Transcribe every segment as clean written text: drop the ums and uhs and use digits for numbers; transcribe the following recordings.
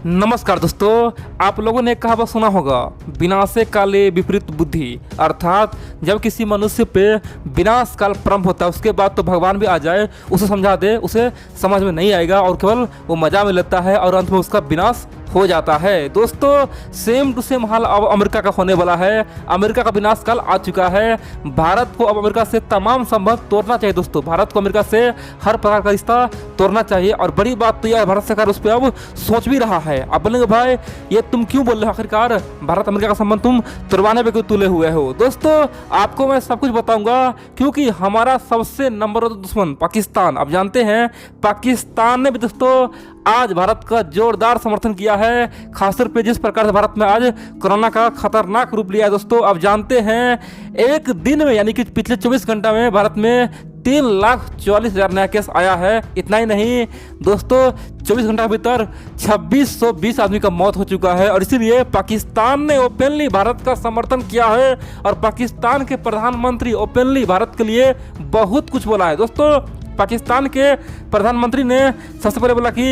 नमस्कार दोस्तों, आप लोगों ने कहावत सुना होगा, विनाशे काले विपरीत बुद्धि। अर्थात जब किसी मनुष्य पे विनाश काल प्रारंभ होता है उसके बाद तो भगवान भी आ जाए उसे समझा दे, उसे समझ में नहीं आएगा और केवल वो मजा में लेता है और अंत में उसका विनाश हो जाता है। दोस्तों, सेम टू सेम हाल अब अमेरिका का होने वाला है। अमेरिका का विनाश काल आ चुका है। भारत को अब अमेरिका से तमाम संबंध तोड़ना चाहिए। दोस्तों, भारत को अमेरिका से हर प्रकार का रिश्ता तोड़ना चाहिए और बड़ी बात तो यह भारत सरकार उस पर अब सोच भी रहा है। अब बोलेंगे भाई ये तुम क्यों बोल रहे हो, आखिरकार भारत अमेरिका का संबंध तुम तुड़वाने पे क्यों तुले हुए हो। दोस्तों, आपको मैं सब कुछ बताऊंगा क्योंकि हमारा सबसे नंबर 1 दुश्मन पाकिस्तान, आप जानते हैं पाकिस्तान ने भी दोस्तों आज भारत का जोरदार समर्थन किया है। खासतौर पे जिस प्रकार से भारत में आज कोरोना का खतरनाक रूप लिया है। दोस्तों, आप जानते हैं एक दिन में यानी कि पिछले 24 घंटा में भारत में 3,40,000 नया केस आया है। इतना ही नहीं दोस्तों, 24 घंटा के भीतर 2620 आदमी का मौत हो चुका है और इसीलिए पाकिस्तान ने ओपनली भारत का समर्थन किया है और पाकिस्तान के प्रधानमंत्री ओपनली भारत के लिए बहुत कुछ बोला है। दोस्तों, पाकिस्तान के प्रधानमंत्री ने सबसे पहले बोला कि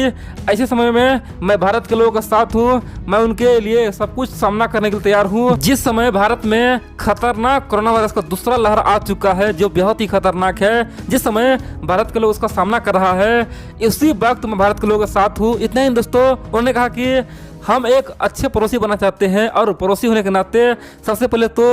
ऐसे समय में मैं भारत के लोगों के साथ हूँ, मैं उनके लिए सब कुछ सामना करने के लिए तैयार हूँ। जिस समय भारत में खतरनाक कोरोना वायरस का दूसरा लहर आ चुका है जो बहुत ही खतरनाक है, जिस समय भारत के लोग उसका सामना कर रहा है, इसी वक्त मैं भारत के लोगों के साथ हूँ। इतना ही दोस्तों, उन्होंने कहा कि हम एक अच्छे पड़ोसी बनना चाहते हैं और पड़ोसी होने के नाते सबसे पहले तो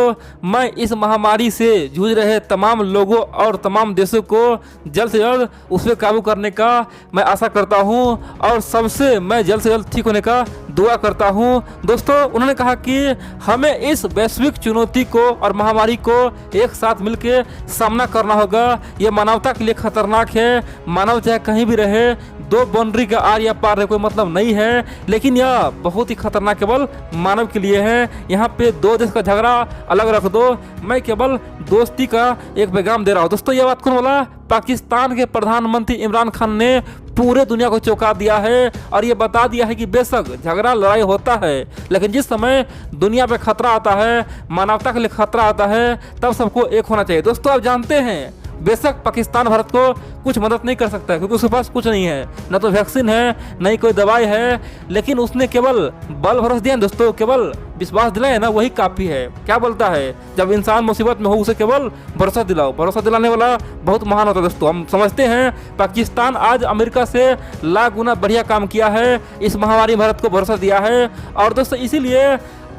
मैं इस महामारी से जूझ रहे तमाम लोगों और तमाम देशों को जल्द से जल्द उस पर काबू करने का मैं आशा करता हूं और सबसे मैं जल्द से जल्द ठीक होने का दुआ करता हूं। दोस्तों, उन्होंने कहा कि हमें इस वैश्विक चुनौती को और महामारी को एक साथ मिलकर सामना करना होगा। ये मानवता के लिए खतरनाक है। मानव चाहे कहीं भी रहे, दो बाउंड्री का आर या पार है कोई मतलब नहीं है, लेकिन यह बहुत ही खतरनाक केवल मानव के लिए है। यहाँ पे दो देश का झगड़ा अलग रख दो, मैं केवल दोस्ती का एक पैगाम दे रहा हूँ। दोस्तों, यह बात कौन बोला? पाकिस्तान के प्रधानमंत्री इमरान खान ने पूरे दुनिया को चौंका दिया है और ये बता दिया है कि बेशक झगड़ा लड़ाई होता है, लेकिन जिस समय दुनिया पे खतरा आता है, मानवता के लिए खतरा आता है, तब सबको एक होना चाहिए। दोस्तों, आप जानते हैं बेशक पाकिस्तान भारत को कुछ मदद नहीं कर सकता है क्योंकि उसके पास कुछ नहीं है, न तो वैक्सीन है न ही कोई दवाई है, लेकिन उसने केवल बल भरोसा दिया दोस्तों, केवल विश्वास दिलाए ना, वही काफ़ी है। क्या बोलता है, जब इंसान मुसीबत में हो उसे केवल भरोसा दिलाओ। भरोसा दिलाने वाला बहुत महान होता है। दोस्तों, हम समझते हैं पाकिस्तान आज अमेरिका से लाख गुना बढ़िया काम किया है, इस महामारी भारत को भरोसा दिया है और दोस्तों इसीलिए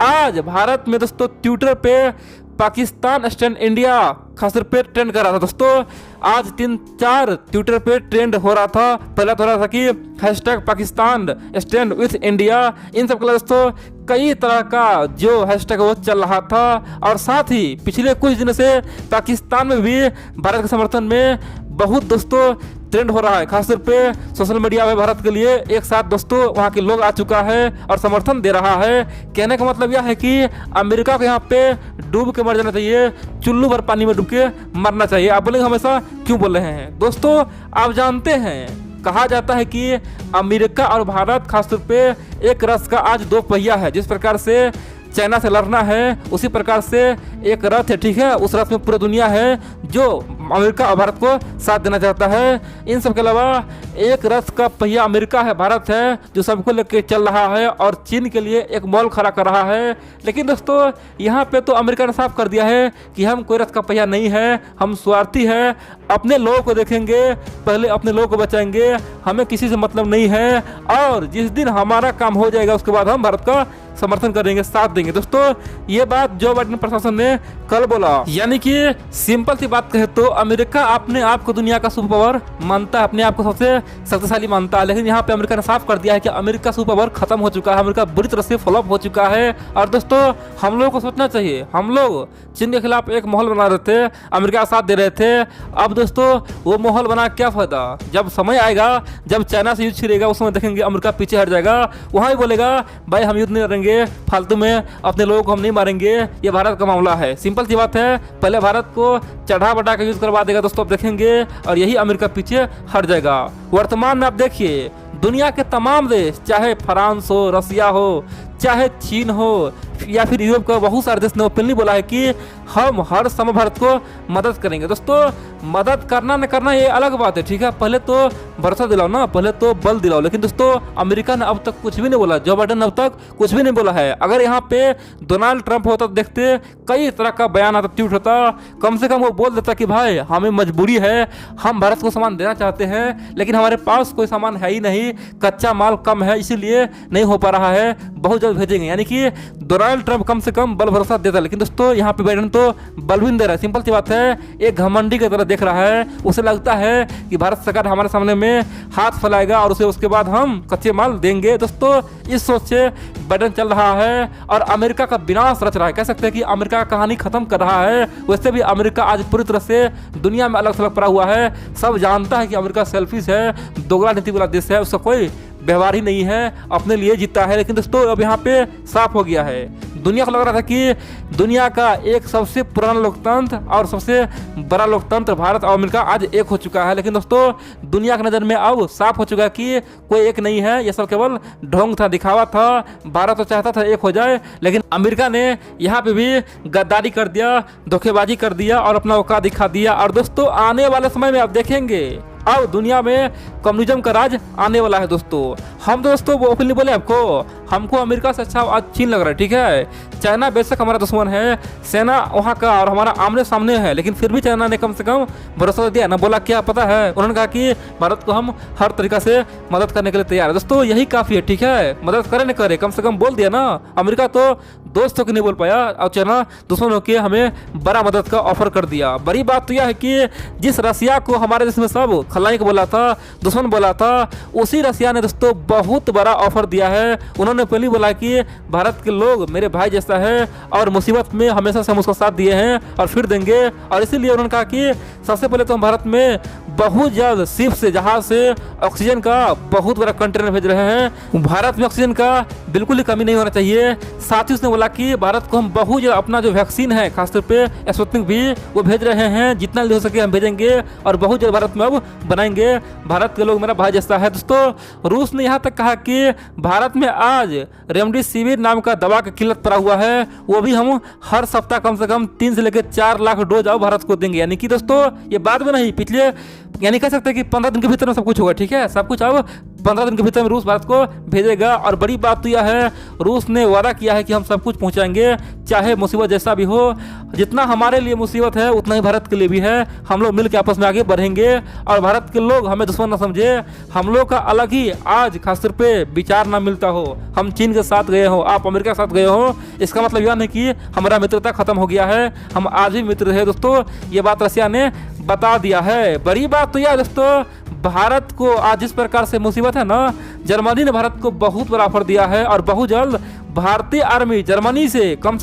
आज भारत में दोस्तों ट्विटर पे पाकिस्तान स्टैंड इंडिया खासतौर पे ट्रेंड कर रहा था। दोस्तों, आज 3-4 ट्विटर पे ट्रेंड हो रहा था। पहला तो रहा था कि hashtag Pakistan stand with India, इन सब के लिए दोस्तों कई तरह का जो हैशटैग वो चल रहा था और साथ ही पिछले कुछ दिनों से पाकिस्तान में भी भारत के समर्थन में बहुत दोस्तों ट्रेंड हो रहा है। खासतौर पे सोशल मीडिया में भारत के लिए एक साथ दोस्तों वहाँ के लोग आ चुका है और समर्थन दे रहा है। कहने का मतलब यह है कि अमेरिका को यहाँ पे डूब के मर जाना चाहिए, चुल्लू भर पानी में डूब के मरना चाहिए। आप बोलेंगे हमेशा क्यों बोल रहे हैं? दोस्तों, आप जानते हैं कहा जाता है कि अमेरिका और भारत खासतौर पे एक रथ का आज दो पहिया है। जिस प्रकार से चाइना से लड़ना है उसी प्रकार से एक रथ है, ठीक है, उस रथ में पूरी दुनिया है जो अमेरिका और भारत को साथ देना चाहता है। इन सब के अलावा एक रथ का पहिया अमेरिका है, भारत है, जो सबको लेकर चल रहा है और चीन के लिए एक मॉल खड़ा कर रहा है। लेकिन दोस्तों, यहाँ पे तो अमेरिका ने साफ कर दिया है कि हम कोई रथ का पहिया नहीं है, हम स्वार्थी है, अपने लोगों को देखेंगे, पहले अपने लोगों को बचाएंगे, हमें किसी से मतलब नहीं है और जिस दिन हमारा काम हो जाएगा उसके बाद हम भारत का समर्थन करेंगे, साथ देंगे। दोस्तों, ये बात जो बाइडेन प्रशासन ने कल बोला, यानी कि सिंपल सी बात कहे तो अमेरिका अपने आप को दुनिया का सुपर पावर मानता है, अपने आप को सबसे शक्तिशाली मानता है, लेकिन यहाँ पे अमेरिका ने साफ कर दिया है कि अमेरिका सुपर पावर खत्म हो चुका है, अमेरिका बुरी तरह से फ्लॉप हो चुका है। और दोस्तों, हम लोगों को सोचना चाहिए, हम लोग चीन के खिलाफ एक माहौल बना रहे थे, अमेरिका का साथ दे रहे थे। अब दोस्तों वो माहौल बना क्या फायदा, जब समय आएगा, जब चाइना से युद्ध छिड़ेगा उस समय देखेंगे अमेरिका पीछे हट जाएगा, वहाँ भी बोलेगा भाई हम युद्ध नहीं करेंगे, फालतू में अपने लोगों को हम नहीं मारेंगे, ये भारत का मामला है। सिंपल सी बात है, पहले भारत को चढ़ा बढ़ा के युद्ध करवा देगा दोस्तों, आप देखेंगे, और यही अमेरिका पीछे हट जाएगा। वर्तमान में आप देखिए दुनिया के तमाम देश, चाहे फ्रांस हो, रसिया हो, चाहे चीन हो या फिर यूरोप का बहुत सारे देश ने ओपनली बोला है कि हम हर समय भारत को मदद करेंगे। दोस्तों मदद करना न करना ये अलग बात है, ठीक है, पहले तो भरोसा दिलाओ ना, पहले तो बल दिलाओ। लेकिन दोस्तों अमेरिका ने अब तक कुछ भी नहीं बोला, जो बाइडेन ने अब तक कुछ भी नहीं बोला है। अगर यहाँ पे डोनाल्ड ट्रंप होता तो देखते कई तरह का बयान आता, ट्वीट होता, कम से कम वो बोल देता कि भाई हमें मजबूरी है, हम भारत को सामान देना चाहते हैं लेकिन हमारे पास कोई सामान है ही नहीं, कच्चा माल कम है इसीलिए नहीं हो पा रहा है, बहुत जल्द भेजेंगे। यानी कि डोनाल्ड ट्रंप कम से कम बल भरोसा देता। लेकिन दोस्तों यहाँ पे बाइडेन तो बल भी नहीं दे रहा है, सिंपल सी बात है, एक घमंडी की तरह देख रहा है। उसे लगता है कि भारत सरकार हमारे सामने में हाथ फैलाएगा और उसे उसके बाद हम कच्चे माल देंगे। दोस्तों इस सोच से बाइडेन चल रहा है और अमेरिका का विनाश रच रहा है। कह सकते हैं कि अमेरिका का कहानी खत्म कर रहा है। वैसे भी अमेरिका आज पूरी तरह से दुनिया में अलग थलग पड़ा हुआ है। सब जानता है कि अमेरिका सेल्फिश है, दोगला नीति वाला देश है, उसका कोई व्यवहार ही नहीं है, अपने लिए जीता है। लेकिन दोस्तों अब यहाँ पे साफ हो गया है, दुनिया को लग रहा था कि दुनिया का एक सबसे पुराना लोकतंत्र और सबसे बड़ा लोकतंत्र भारत और अमेरिका आज एक हो चुका है। लेकिन दोस्तों दुनिया की नज़र में अब साफ हो चुका है कि कोई एक नहीं है, ये सब केवल ढोंग था, दिखावा था। भारत तो चाहता था एक हो जाए लेकिन अमेरिका ने यहाँ पे भी गद्दारी कर दिया, धोखेबाजी कर दिया और अपना औकात दिखा दिया। और दोस्तों आने वाले समय में आप देखेंगे अब दुनिया में कम्युनिज्म का राज आने वाला है। दोस्तों वो ओपनली बोले आपको, हमको अमेरिका से अच्छा आज चीन लग रहा है, ठीक है। चाइना बेशक हमारा दुश्मन है, सेना वहाँ का और हमारा आमने सामने है, लेकिन फिर भी चाइना ने कम से कम भरोसा दिया ना, बोला क्या पता है, उन्होंने कहा कि भारत को हम हर तरीका से मदद करने के लिए तैयार है। दोस्तों यही काफ़ी है, ठीक है, मदद करे न करे कम से कम बोल दिया ना। अमेरिका तो दोस्तों की नहीं बोल पाया और चाइना दुश्मनों के हमें बड़ा मदद का ऑफर कर दिया। बड़ी बात तो यह है कि जिस रसिया को हमारे देश में सब खलनायक बोला था, दुश्मन बोला था, उसी रसिया ने दोस्तों बहुत बड़ा ऑफर दिया है। उन्होंने पहले बोला कि भारत के लोग मेरे भाई जैसा है और मुसीबत में हमेशा से हम उसका साथ दिए हैं और फिर देंगे। और इसीलिए उन्होंने कहा कि सबसे पहले तो हम भारत में बहुत जल्द शिप से, जहाज से ऑक्सीजन का बहुत बड़ा कंटेनर भेज रहे हैं। भारत में ऑक्सीजन का बिल्कुल ही कमी नहीं होना चाहिए। साथ ही उसने बोला कि भारत को हम बहुत जल्द अपना जो वैक्सीन है खासतौर पे स्पुतनिक भी वो भेज रहे हैं, जितना जल्दी हो सके हम भेजेंगे और बहुत जल्द भारत में अब बनाएंगे। भारत के लोग मेरा भाई जैसा है। दोस्तों रूस ने यहाँ तक कहा कि भारत में आज रेमडेसिविर नाम का दवा का किल्लत पड़ा हुआ है, वो भी हम हर सप्ताह कम से कम 3 से लेकर 4 लाख डोज अब भारत को देंगे। यानी कि दोस्तों ये बाद में नहीं, पिछले यानी कह सकते हैं कि 15 दिन के भीतर में सब कुछ होगा, ठीक है, सब कुछ अब 15 दिन के भीतर में रूस भारत को भेजेगा। और बड़ी बात तो यह है रूस ने वादा किया है कि हम सब कुछ पहुंचाएंगे, चाहे मुसीबत जैसा भी हो। जितना हमारे लिए मुसीबत है उतना ही भारत के लिए भी है। हम लोग मिल के आपस में आगे बढ़ेंगे और भारत के लोग हमें दुश्मन न समझे। हम लोग का अलग ही आज खासतौर पे विचार ना मिलता हो, हम चीन के साथ गए हो, आप अमेरिका के साथ गए हो, इसका मतलब यह नहीं कि हमारा मित्रता खत्म हो गया है, हम आज भी मित्र है। दोस्तों ये बात रसिया ने बता दिया है। बड़ी बात तो यह है दोस्तों भारत को आज जिस प्रकार से मुसीबत है ना, जर्मनी ने भारत को बहुत बड़ा ऑफर दिया है और बहुत जल्द भारतीय आर्मी जर्मनी से कम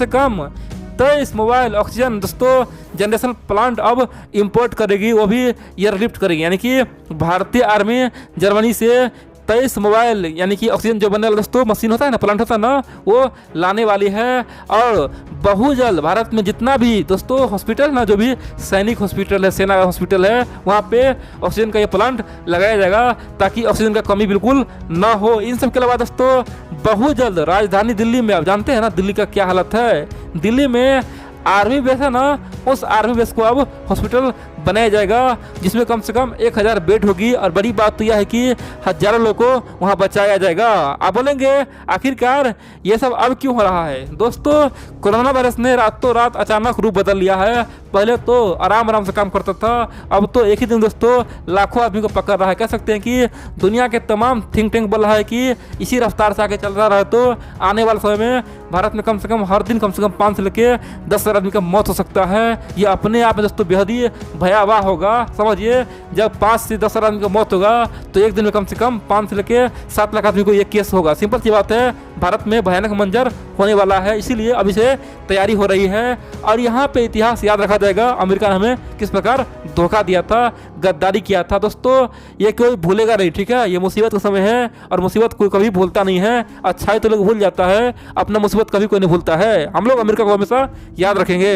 23 मोबाइल ऑक्सीजन दोस्तों जनरेशन प्लांट अब इंपोर्ट करेगी, वो भी एयरलिफ्ट करेगी। यानी कि भारतीय आर्मी जर्मनी से 23 मोबाइल यानी कि ऑक्सीजन जो बनने वाला दोस्तों मशीन होता है ना, प्लांट होता है ना, वो लाने वाली है। और बहुत जल्द भारत में जितना भी दोस्तों हॉस्पिटल ना, जो भी सैनिक हॉस्पिटल है, सेना हॉस्पिटल है, वहाँ पे ऑक्सीजन का ये प्लांट लगाया जाएगा ताकि ऑक्सीजन का कमी बिल्कुल ना हो। इन सब के अलावा दोस्तों बहुत जल्द राजधानी दिल्ली में, आप जानते हैं ना दिल्ली का क्या हालत है, दिल्ली में आर्मी बेस है ना, उस आर्मी बेस को अब हॉस्पिटल बनाया जाएगा जिसमें कम से कम 1000 बेड होगी। और बड़ी बात तो यह है कि हजारों लोगों को वहां बचाया जाएगा। आप बोलेंगे आखिरकार ये सब अब क्यों हो रहा है? दोस्तों कोरोना वायरस ने रातों रात अचानक रूप बदल लिया है। पहले तो आराम आराम से काम करता था, अब तो एक ही दिन दोस्तों लाखों आदमी को पकड़ रहा है। कह सकते हैं कि दुनिया के तमाम थिंक टैंक बोल रहा है कि इसी रफ्तार से आगे चल रहा है तो आने वाले समय में भारत में कम से कम हर दिन कम से कम 5 से लेकर 10,000 आदमी का मौत हो सकता है। ये अपने आप में दोस्तों बेहद ही भयावह होगा। समझिए जब 5 से 10,000 आदमी का मौत होगा तो एक दिन में कम से कम 5 से लेकर 7 लाख आदमी को ये केस होगा। सिंपल सी बात है, भारत में भयानक मंजर होने वाला है, इसीलिए अभी से तैयारी हो रही है। और यहाँ पे इतिहास याद रखा जाएगा अमेरिका ने हमें किस प्रकार धोखा दिया था, गद्दारी किया था। दोस्तों ये कोई भूलेगा नहीं, ठीक है, ये मुसीबत का समय है और मुसीबत कोई कभी भूलता नहीं है। अच्छाई तो लोग भूल जाता है, अपना मुसीबत कभी कोई नहीं भूलता है। हम लोग अमेरिका को हमेशा याद रखेंगे।